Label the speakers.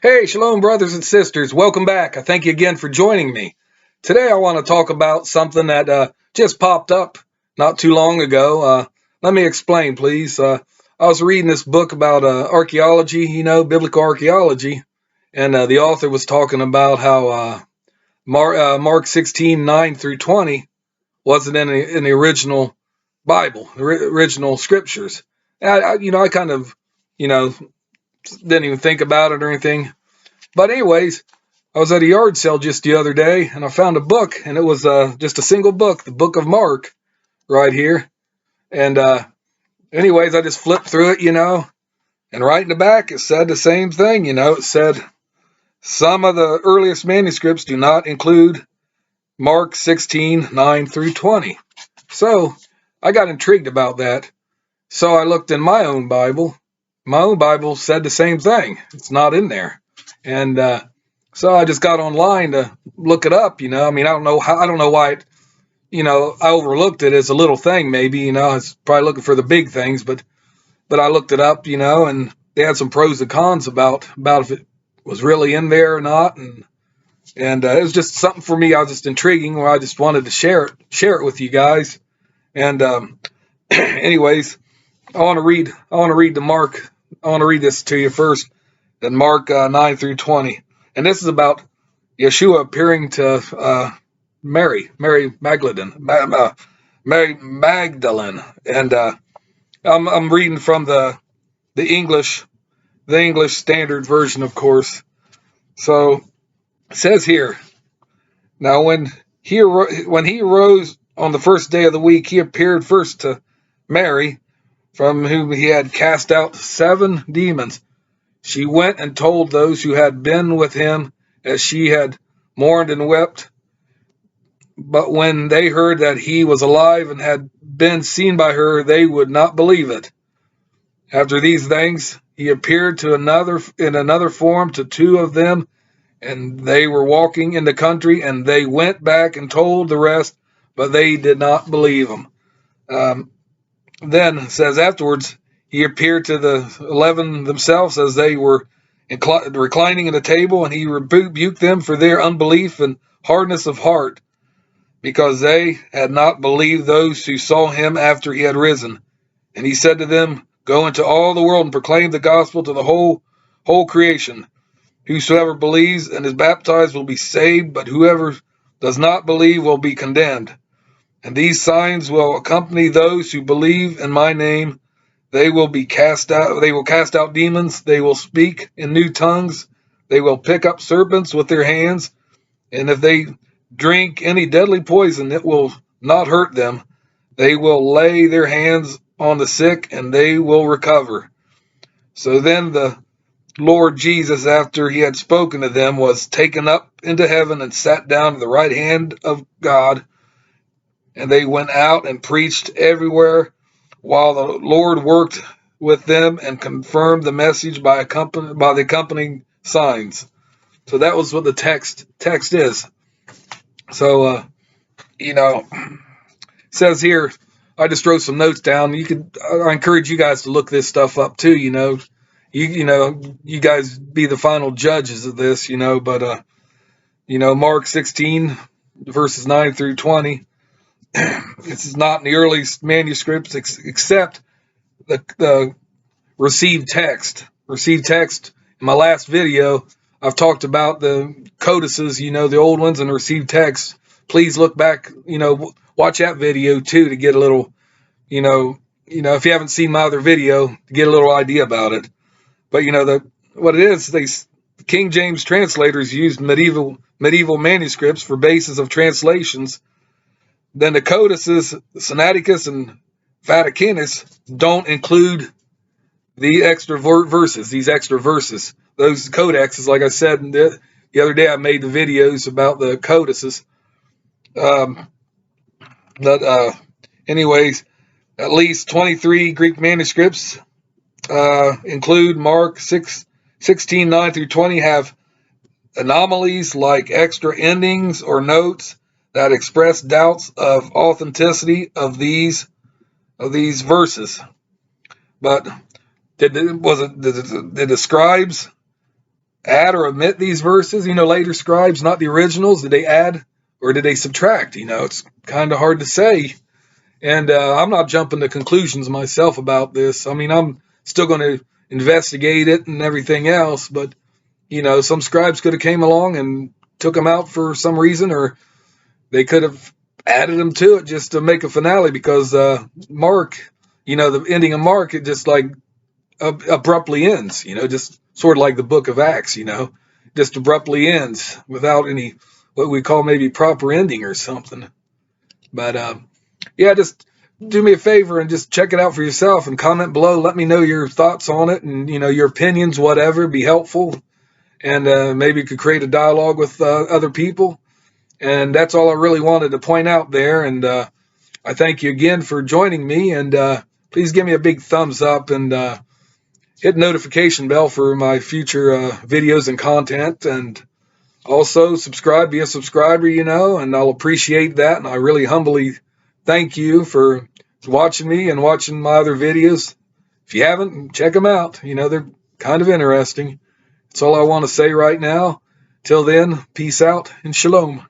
Speaker 1: Hey, shalom, brothers and sisters. Welcome back. I thank you again for joining me. Today, I want to talk about something that just popped up not too long ago. Let me explain, please. I was reading this book about archaeology, biblical archaeology, and the author was talking about how Mark 16:9 through 20 wasn't in the original Bible, the original scriptures. I kind of, you know, didn't even think about it or anything. But anyways, I was at a yard sale just the other day and I found a book, and it was just a single book, the book of Mark, right here. And anyways, I just flipped through it, and right in the back it said the same thing. It said some of the earliest manuscripts do not include Mark 16:9 through 20. So I got intrigued about that. So I looked in my own Bible. My own Bible said the same thing. It's not in there. And so I just got online to look it up. I don't know why I overlooked it as a little thing. Maybe I was probably looking for the big things, but I looked it up, and they had some pros and cons about if it was really in there or not, and it was just something for me. I was just intriguing, where I just wanted to share it with you guys. And anyways, I want to read the Mark. I want to read this to you first. Then Mark 9 through 20, and this is about Yeshua appearing to Mary Magdalene, Mary Magdalene, and I'm reading from the English Standard Version, of course. So it says here, now when he arose on the first day of the week, he appeared first to Mary, from whom he had cast out 7 demons. She went and told those who had been with him, as she had mourned and wept. But when they heard that he was alive and had been seen by her, they would not believe it. After these things, he appeared in another form to 2 of them, and they were walking in the country, and they went back and told the rest, but they did not believe him. Then it says afterwards, he appeared to the 11 themselves as they were reclining at a table, and he rebuked them for their unbelief and hardness of heart, because they had not believed those who saw him after he had risen. And he said to them, go into all the world and proclaim the gospel to the whole creation. Whosoever believes and is baptized will be saved, but whoever does not believe will be condemned. And these signs will accompany those who believe in my name. They will cast out demons, they will speak in new tongues, they will pick up serpents with their hands, and if they drink any deadly poison, it will not hurt them. They will lay their hands on the sick, and they will recover. So then the Lord Jesus, after he had spoken to them, was taken up into heaven and sat down at the right hand of God. And they went out and preached everywhere, while the Lord worked with them and confirmed the message by the accompanying signs. So that was what the text is. So it says here, I just wrote some notes down. I encourage you guys to look this stuff up too. You guys be the final judges of this. But Mark 16 verses 9 through 20. This is not in the earliest manuscripts except the received text. Received text. In my last video, I've talked about the codices, the old ones, and the received text. Please look back, watch that video too to get a little, if you haven't seen my other video, to get a little idea about it. But what it is, the King James translators used medieval manuscripts for basis of translations. Then the codices, Sinaiticus and Vaticanus, don't include the extra verses, these extra verses. Those codexes, like I said the other day, I made the videos about the codices. Anyways, at least 23 Greek manuscripts include Mark 16:9 through 20 have anomalies like extra endings or notes that express doubts of authenticity of these verses. But did the scribes add or omit these verses? Later scribes, not the originals. Did they add or did they subtract? It's kind of hard to say. And I'm not jumping to conclusions myself about this. I mean, I'm still going to investigate it and everything else. But, some scribes could have came along and took them out for some reason, or they could have added them to it just to make a finale because Mark, the ending of Mark, it just like abruptly ends, just sort of like the book of Acts, just abruptly ends without any what we call maybe proper ending or something. But yeah, just do me a favor and just check it out for yourself and comment below. Let me know your thoughts on it and, your opinions, whatever, be helpful. And maybe you could create a dialogue with other people. And that's all I really wanted to point out there. And I thank you again for joining me. And please give me a big thumbs up and hit the notification bell for my future videos and content. And also subscribe, be a subscriber, and I'll appreciate that. And I really humbly thank you for watching me and watching my other videos. If you haven't, check them out. They're kind of interesting. That's all I want to say right now. Till then, peace out and shalom.